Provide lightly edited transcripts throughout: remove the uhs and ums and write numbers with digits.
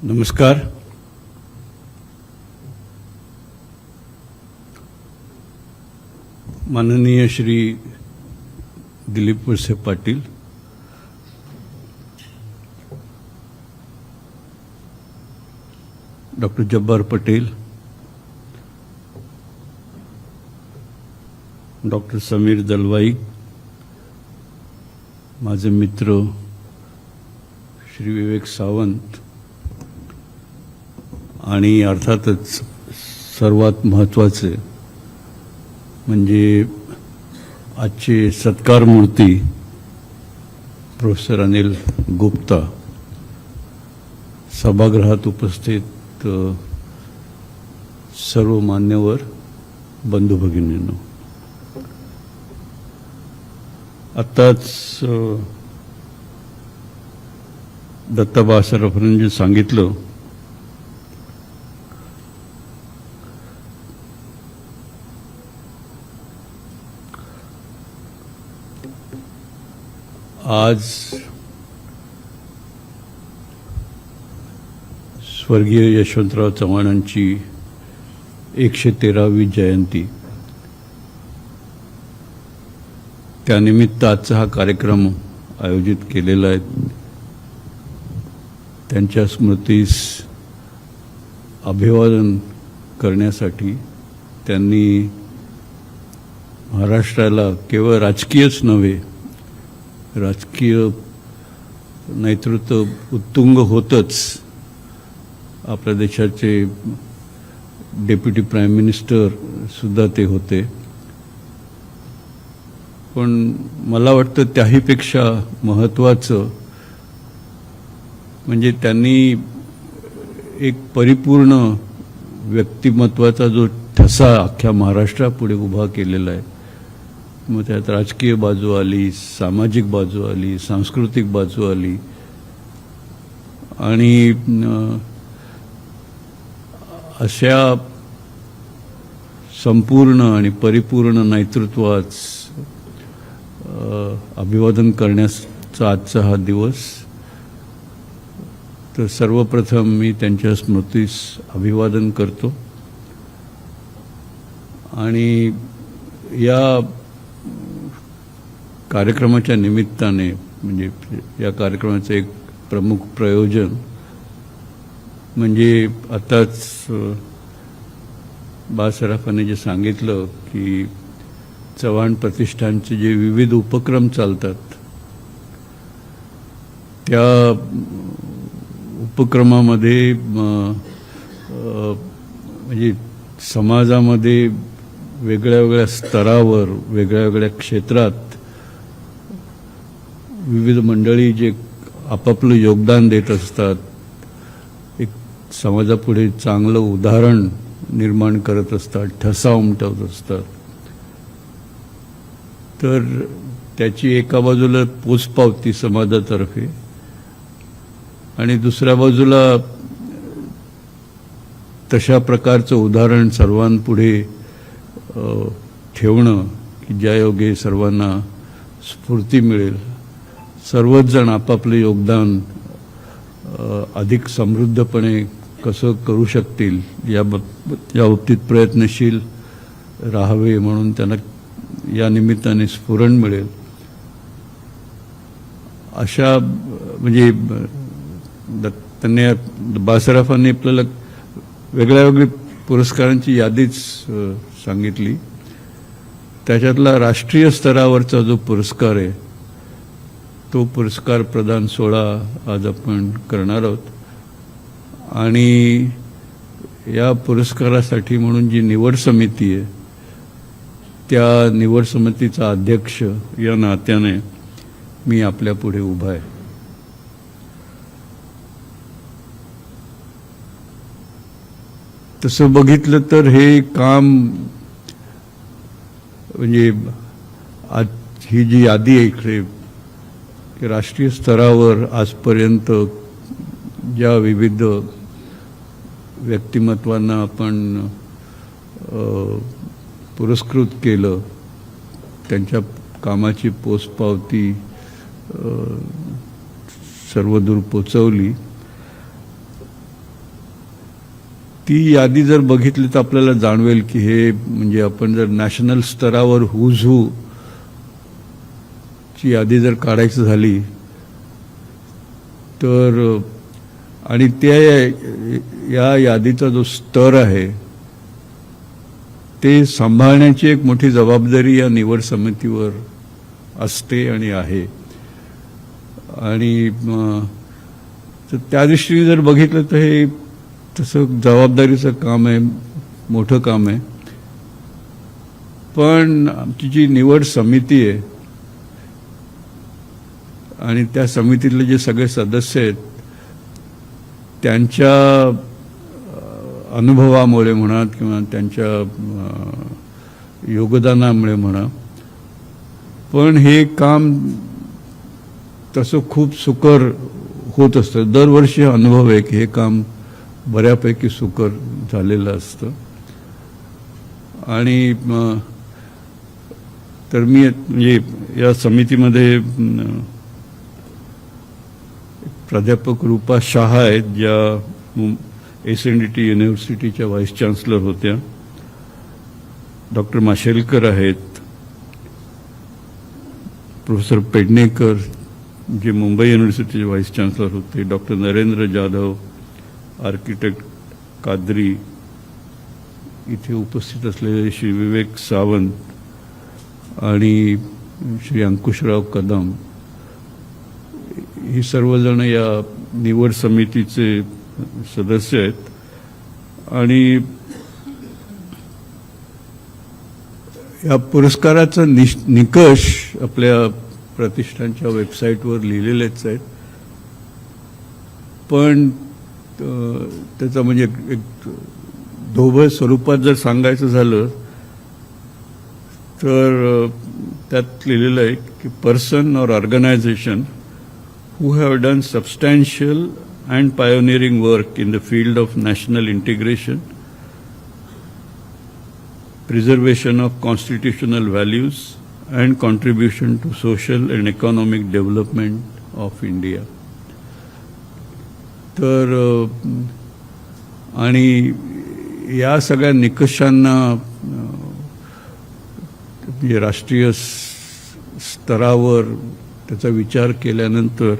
नमस्कार. माननीय Shri Dilip Walse Patil, doctor Jabbar Patel, doctor Sameer Dalwai, माझे मित्र श्री विवेक सावंत आणि अर्थातच सर्वात महत्त्वाचे म्हणजे आजचे सत्कार मूर्ती प्रोफेसर अनिल गुप्ता, सभागृहात उपस्थित सर्व मान्यवर बंधू भगिनींनो, आत्ताच दत्ता बाळासाहेबांनी सांगितलं आज स्वर्गीय यशवंतराव चव्हाणांची 113वी जयंती. त्यानिमित्त आजचा हा कार्यक्रम आयोजित केलेला आहे. त्यांच्या स्मृतीस अभिवादन करण्यासाठी त्यांनी महाराष्ट्राला केवळ राजकीयच नव्हे, राजकीय नेतृत्व उत्तुंग होतच, आपल्या देशाचे डेप्युटी प्राईम मिनिस्टर सुद्धा ते होते. पण मला वाटतं त्याहीपेक्षा महत्त्वाचं म्हणजे त्यांनी एक परिपूर्ण व्यक्तिमत्वाचा जो ठसा अख्ख्या महाराष्ट्रापुढे उभा केलेला आहे. मग त्यात राजकीय बाजू आली, सामाजिक बाजू आली, सांस्कृतिक बाजू आली आणि अशा संपूर्ण आणि परिपूर्ण नेतृत्वाच अभिवादन करण्याचा आजचा हा दिवस. तर सर्वप्रथम मी त्यांच्या स्मृतीस अभिवादन करतो आणि या कार्यक्रमाच्या निमित्ताने म्हणजे या कार्यक्रमाचं एक प्रमुख प्रयोजन म्हणजे आताच बाळासाहेबांनी जे सांगितलं की चव्हाण प्रतिष्ठानचे जे विविध उपक्रम चालतात त्या उपक्रमामध्ये म्हणजे समाजामध्ये वेगळ्या वेगळ्या स्तरावर वेगळ्या वेगळ्या क्षेत्रात विविध मंडळी जे आपापलं योगदान देत असतात, एक समाजापुढे चांगलं उदाहरण निर्माण करत असतात, ठसा उमटवत असतात. तर त्याची एका बाजूला पोचपावती समाजातर्फे आणि दुसऱ्या बाजूला तशा प्रकारचं उदाहरण सर्वांपुढे ठेवणं की ज्यायोगे सर्वांना स्फूर्ती मिळेल, सर्वच जण आपापले योगदान अधिक समृद्धपणे कसं करू शकतील या बाबतीत प्रयत्नशील राहावे म्हणून त्यांना या निमित्ताने स्फुरण मिळेल. अशा म्हणजे त्यांनी बाळासाहेबांनी आपल्याला वेगळ्या वेगळ्या पुरस्कारांची यादीच सांगितली. त्याच्यातला राष्ट्रीय स्तरावरचा जो पुरस्कार आहे तो पुरस्कार प्रदान सोहळा आज आपण करणार आहोत आणि या पुरस्कारासाठी म्हणून जी निवड समिती आहे त्या निवड समितीचा अध्यक्ष या नात्याने मी आपल्या पुढे उभा आहे. तसं बघितलं तर हे काम म्हणजे आज ही जी यादी आहे इकडे की राष्ट्रीय स्तरावर आजपर्यंत ज्या विविध व्यक्तिमत्वांना आपण पुरस्कृत केलं त्यांच्या कामाची पोचपावती सर्वदूर पोचवली ती यादी जर बघितली तर आपल्याला जाणवेल की हे म्हणजे आपण जर नॅशनल स्तरावर हुज हू ची यादी जर काढायची झाली तर आणि त्या या यादीचा जो स्तर आहे ते सांभाळण्याची एक मोठी जबाबदारी या निवड समितीवर असते आणि आहे. आणि तर त्या दृष्टीने जर बघितलं तर हे तसं जबाबदारीचं काम आहे, मोठं काम आहे. पण आमची जी निवड समिती आहे आणि त्या समितीतले जे सगळे सदस्य आहेत त्यांच्या अनुभवामुळे म्हणा किंवा त्यांच्या योगदानामुळे म्हणा, पण हे काम तसं खूप सुकर होत असतं. दरवर्षी हा अनुभव आहे की हे काम बऱ्यापैकी सुकर झालेलं असतं. आणि तर मी म्हणजे या समितीमध्ये प्राध्यापक रूपा शहा आहेत, ज्या SNDT युनिव्हर्सिटीच्या व्हाईस चान्सलर होत्या. डॉक्टर माशेलकर आहेत, प्रोफेसर पेडणेकर जे मुंबई युनिव्हर्सिटीचे व्हाईस चान्सलर होते, डॉक्टर नरेंद्र जाधव, आर्किटेक्ट कादरी, इथे उपस्थित असलेले श्री विवेक सावंत आणि श्री अंकुशराव कदम, ही सर्वजण या निवड समितीचे सदस्य आहेत. आणि या पुरस्काराचा निकष आपल्या प्रतिष्ठानच्या वेबसाईटवर लिहिलेलेच आहेत. पण त्याचा म्हणजे एक ढोबळ स्वरूपात जर सांगायचं झालं तर त्यात लिहिलेलं आहे की पर्सन और organisation who have done substantial and pioneering work in the field of national integration, preservation of constitutional values, and contribution to social and economic development of India. तर आणि या सगळ्या निकषांना राष्ट्रीय स्तरावर त्याचा विचार केल्यानंतर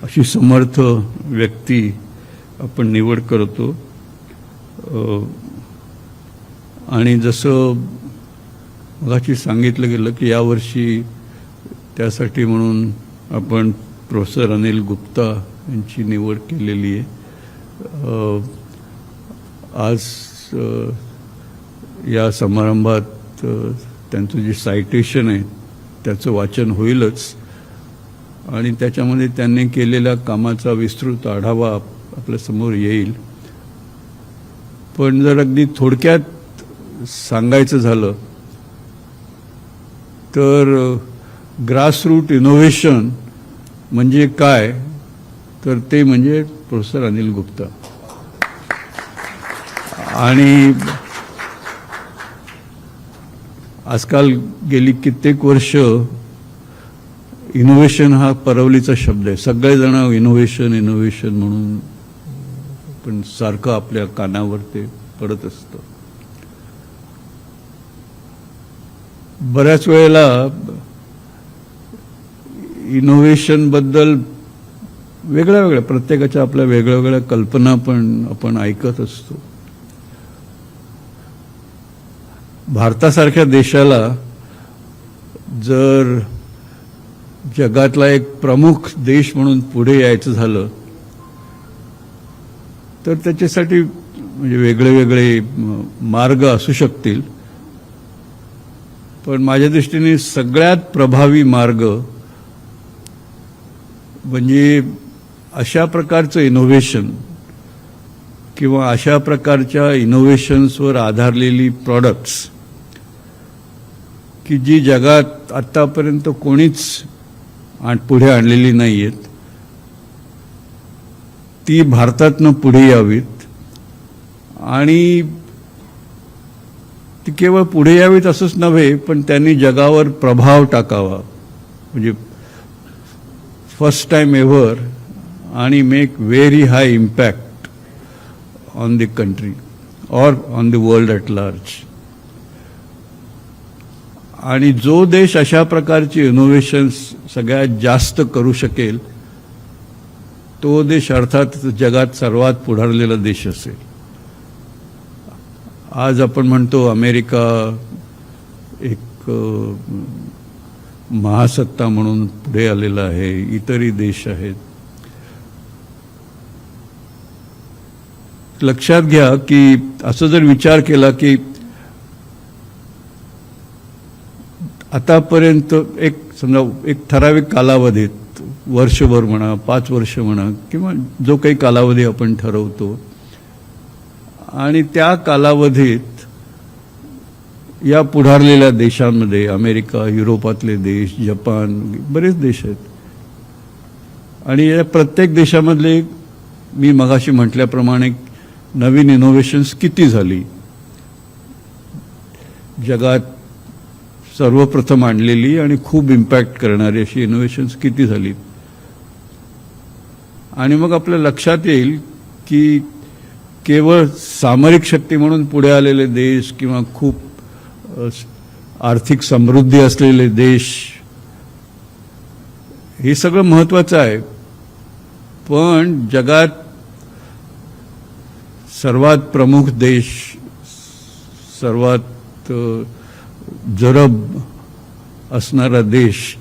अशी समर्थ व्यक्ती आपण निवड करतो. आणि जसं मगाशी सांगितलं गेलं की यावर्षी त्यासाठी म्हणून आपण प्रोफेसर अनिल गुप्ता यांची निवड केलेली आहे. आज या समारंभात त्यांचं जे सायटेशन आहे त्याचं वाचन होईलच आणि त्याच्यामध्ये त्यांनी केलेल्या कामाचा विस्तृत आढावा आपल्यासमोर येईल. पण जर अगदी थोडक्यात सांगायचं झालं तर ग्रासरूट इनोव्हेशन म्हणजे काय, तर ते म्हणजे प्रोफेसर अनिल गुप्ता. आणि आजकाल गेली कित्येक वर्ष इनोव्हेशन हा परवलीचा शब्द आहे. सगळेजण इनोव्हेशन इनोव्हेशन म्हणून पण सारखं आपल्या कानावर ते पडत असतं. बऱ्याच वेळेला इनोव्हेशन बद्दल वेगळ्या वेगळ्या प्रत्येकाच्या आपल्या वेगळ्या वेगळ्या कल्पना पण आपण ऐकत असतो. भारतासारख्या देशाला जर जगातला एक प्रमुख देश म्हणून पुढे यायचं झालं तर त्याच्यासाठी म्हणजे वेगळे वेगळे मार्ग असू शकतील. पण माझ्या दृष्टीने सगळ्यात प्रभावी मार्ग म्हणजे अशा प्रकारचं इनोव्हेशन किंवा अशा प्रकारच्या इनोव्हेशन्सवर आधारलेली प्रॉडक्ट्स की जी जगात आत्तापर्यंत कोणीच पुढे आणलेली नाही आहेत, ती भारतातनं पुढे यावीत. आणि ती केवळ पुढे यावीत असंच नव्हे, पण त्यांनी जगावर प्रभाव टाकावा, म्हणजे फर्स्ट टाइम एव्हर, आणि make very high impact on the country और on the world at large. आणि जो देश अशा प्रकारची इनोव्हेशन्स सगळ्यात जास्त करू शकेल तो देश अर्थात जगात सर्वात पुढारलेला देश असेल. आज आपण म्हणतो अमेरिका एक महासत्ता म्हणून पुढे आलेला आहे, इतरही देश आहेत. लक्षात घ्या की असं जर विचार केला की आतापर्यंत एक समजा एक ठराविक कालावधीत वर्षभर म्हणा, 5 वर्ष म्हणा, किंवा जो काही कालावधी आपण ठरवतो, आणि त्या कालावधीत या पुढारलेल्या देशांमध्ये अमेरिका, युरोपातले देश, जपान, बरेच देश आहेत. आणि या प्रत्येक देशामधले मी मगाशी म्हटल्याप्रमाणे नवीन इनोव्हेशन्स किती झाली, जगात सर्वप्रथम आणलेली आणि खूप इम्पॅक्ट करणारी अशी इनोव्हेशन्स किती झाली. आणि मग आपल्या लक्षात येईल की केवळ सामरिक शक्ती म्हणून पुढे आलेले देश किंवा खूप आर्थिक समृद्धी असलेले देश हे सगळं महत्त्वाचं आहे, पण जगात सर्वात प्रमुख देश, सर्वात जरब असणारा देश,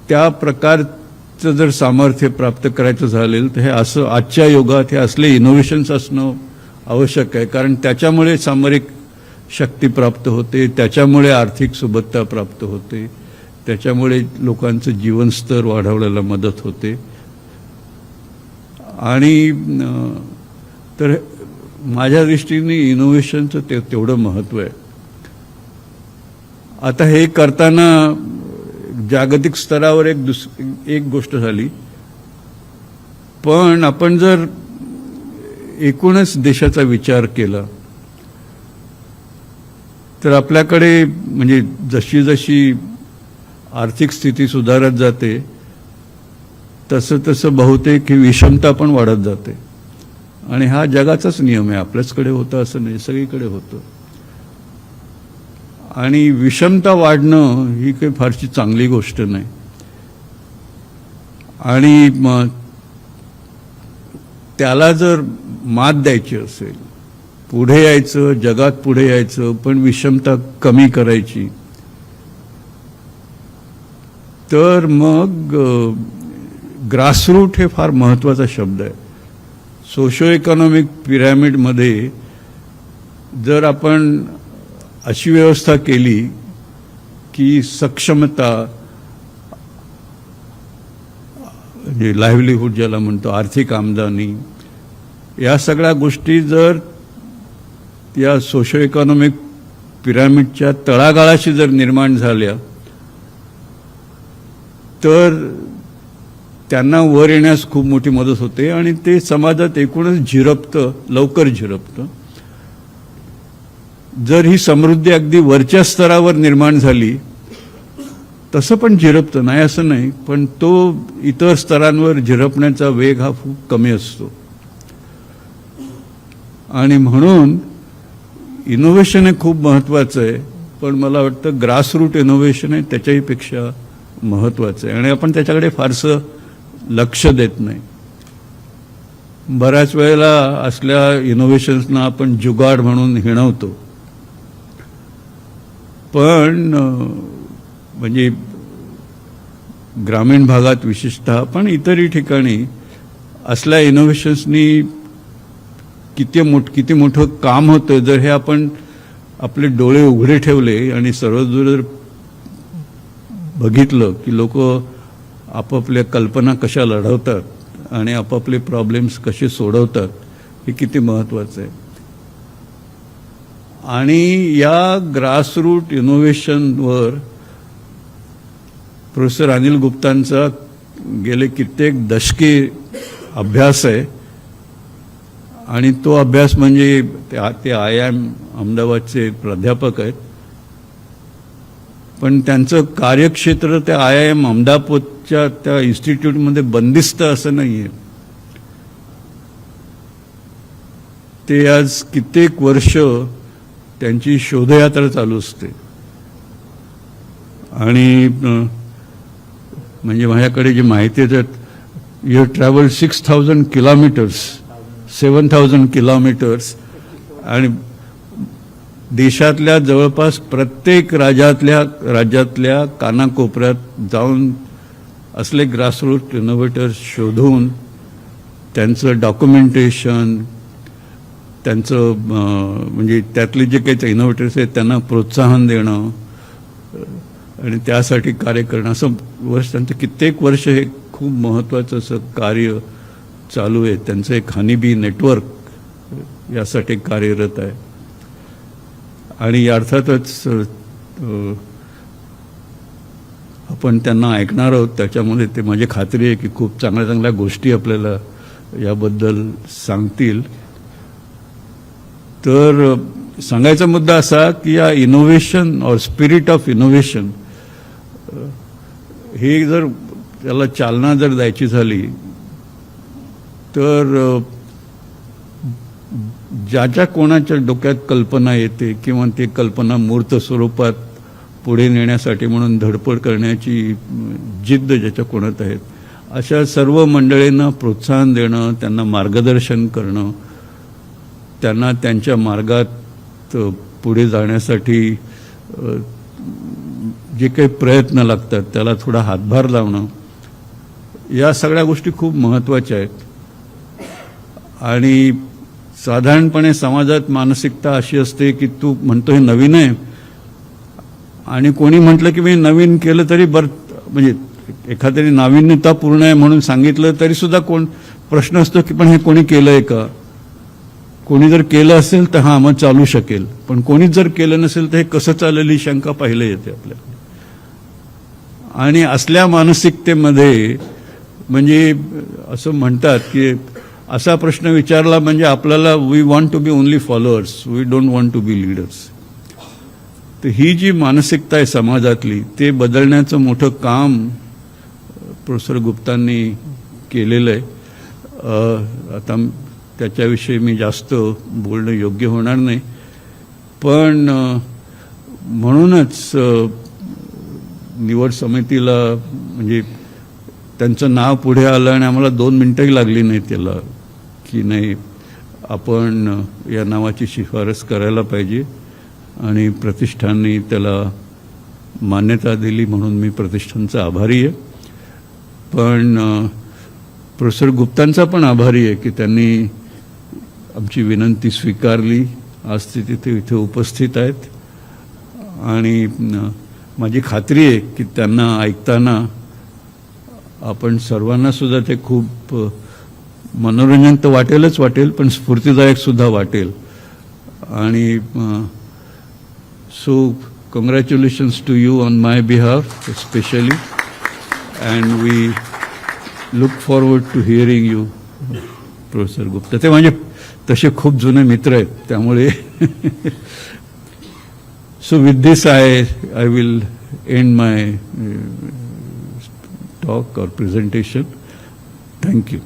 त्या प्रकारचं जर सामर्थ्य प्राप्त करायचं झालं तर हे असं आजच्या युगात हे असले इनोव्हेशन्स असणं आवश्यक आहे. कारण त्याच्यामुळे सामरिक शक्ती प्राप्त होते, त्याच्यामुळे आर्थिक सुबत्ता प्राप्त होते, त्याच्यामुळे लोकांचं जीवनस्तर वाढवण्याला मदत होते. आणि तर माझ्या दृष्टीने इनोव्हेशनचं तेवढं महत्त्व आहे. आता हे करताना जागतिक स्तरावर एक गोष्ट झाली, पण आपण जर एकूणच देशाचा विचार केला तर आपल्याकडे म्हणजे जशी जशी आर्थिक स्थिती सुधारत जाते तसं तसं बहुतेक ही विषमता पण वाढत जाते. आणि हा जगाचाच नियम आहे, आपल्याचकडे होतं असं नाही, सगळीकडे होतं. आणि विषमता वाढणं ही काही फारशी चांगली गोष्ट नाही. आणि मग त्याला जर मात द्यायची असेल, पुढे यायचं, जगात पुढे यायचं, पण विषमता कमी करायची, तर मग ग्रासरूट हे फार महत्त्वाचा शब्द आहे. सोशो इकॉनॉमिक पिरॅमिडमध्ये जर आपण अशी व्यवस्था केली की सक्षमता, म्हणजे लाईव्हलीहूड ज्याला म्हणतो, आर्थिक आमदानी, या सगळ्या गोष्टी जर या सोशो इकॉनॉमिक पिरॅमिडच्या तळागाळाशी जर निर्माण झाल्या तर त्यांना वर येण्यास खूप मोठी मदत होते आणि ते समाजात एकूणच झिरपतं, लवकर झिरपतं. जर ही समृद्धी अगदी वरच्या स्तरावर निर्माण झाली तसं पण झिरपतं, नाही असं नाही, पण तो इतर स्तरांवर झिरपण्याचा वेग हा खूप कमी असतो. आणि म्हणून इनोव्हेशन हे खूप महत्त्वाचं आहे, पण मला वाटतं ग्रासरूट इनोव्हेशन आहे त्याच्याही पेक्षा महत्त्वाचं आहे आणि आपण त्याच्याकडे फारसं लक्ष देत नाही. बऱ्याच वेळेला असल्या इनोव्हेशन्सना आपण जुगाड म्हणून हिणवतो, पण म्हणजे ग्रामीण भागात विशेषतः, पण इतरही ठिकाणी असल्या इनोव्हेशन्सनी किती मोठं काम होतं जर हे आपण आपले डोळे उघडे ठेवले आणि सर्वदूर जर बघितलं की लोक आपापल्या कल्पना कशा लढवतात आणि आपापले प्रॉब्लेम्स कसे सोडवतात, हे किती महत्त्वाचं आहे. आणि या ग्रासरूट इनोव्हेशनवर प्रोफेसर अनिल गुप्तांचा गेले कित्येक दशके अभ्यास आहे आणि तो अभ्यास म्हणजे ते IIM अहमदाबादचे प्राध्यापक आहेत, पण त्यांचं कार्यक्षेत्र त्या IIM अहमदाबादच्या त्या इन्स्टिट्यूटमध्ये बंदिस्त असं नाही आहे. ते आज कित्येक वर्ष त्यांची शोधयात्रा चालू असते. आणि म्हणजे माझ्याकडे जी माहिती आहे त्यात you have travelled 6,000 kilometres 7,000 kilometres आणि देशातल्या जवळपास प्रत्येक राज्यातल्या कानाकोपऱ्यात जाऊन असले ग्रासरूट इनोव्हेटर्स शोधून त्यांचं डॉक्युमेंटेशन, त्यांचं म्हणजे त्यातले जे काही इनोव्हेटर्स आहेत त्यांना प्रोत्साहन देणं आणि त्यासाठी कार्य करणं, असं त्यांचं कित्येक वर्ष हे खूप महत्त्वाचं असं कार्य चालू आहे. त्यांचं एक हनीबी नेटवर्क यासाठी कार्यरत आहे. आणि अर्थातच आपण त्यांना ऐकणार आहोत. त्याच्यामध्ये ते माझी खात्री आहे की खूप चांगल्या चांगल्या गोष्टी आपल्याला याबद्दल सांगतील. तर सांगायचा मुद्दा असा की या इनोव्हेशन और स्पिरिट ऑफ इनोव्हेशन हे जर त्याला चालना जर द्यायची झाली तर ज्याच्या कोणाच्या डोक्यात कल्पना येते किंवा ते कल्पना मूर्त स्वरूपात पुढे नेण्यासाठी म्हणून धडपड करण्याची जिद्द ज्याच्या कोणात आहेत अशा सर्व मंडळींना प्रोत्साहन देणं, त्यांना मार्गदर्शन करणं, त्यांना त्यांच्या मार्गात पुढे जाण्यासाठी जे काही प्रयत्न लागतात त्याला थोडा हातभार लावणं, या सगळ्या गोष्टी खूप महत्त्वाच्या आहेत. आणि साधारणपणे समाजात मानसिकता अशी असते की तू म्हणतो हे नवीन आहे आणि कोणी म्हटलं की मी नवीन केलं तरी म्हणजे एखाद्याने नाविन्यतापूर्ण आहे म्हणून सांगितलं तरी सुद्धा प्रश्न असतो की पण हे कोणी केलंय का? कोणी जर केलं असेल तर हां मग चालू शकेल, पण कोणीच जर केलं नसेल तर हे कसं चालेल ही शंका पाहिलं येते आपल्याला. आणि असल्या मानसिकतेमध्ये म्हणजे असं म्हणतात की असा प्रश्न विचारला म्हणजे आपल्याला we want to be only followers, we don't want to be leaders. तर ही जी मानसिकता आहे समाजातली ते बदलण्याचं मोठं काम प्रोफेसर गुप्तांनी केलेलं आहे. आता त्याच्याविषयी मी जास्त बोलणं योग्य होणार नाही, पण म्हणूनच निवड समितीला म्हणजे त्यांचं नाव पुढे आलं आणि आम्हाला 2 मिनिटंही लागली नाही त्याला की नाही आपण या नावाची शिफारस करायला पाहिजे आणि प्रतिष्ठानने त्याला मान्यता दिली म्हणून मी प्रतिष्ठानचा आभारी आहे. पण प्रोफेसर गुप्तांचा पण आभारी आहे की त्यांनी आमची विनंती स्वीकारली. आज ते तिथे इथे उपस्थित आहेत आणि माझी खात्री आहे की त्यांना ऐकताना आपण सर्वांना सुद्धा ते खूप मनोरंजन तर वाटेल पण स्फूर्तिदायक सुद्धा वाटेल. आणि so congratulations to you on my behalf specially and we look forward to hearing you professor Gupta. ते म्हणजे तसे खूप जुने मित्र आहेत त्यामुळे so with this I will end my talk or presentation. Thank you.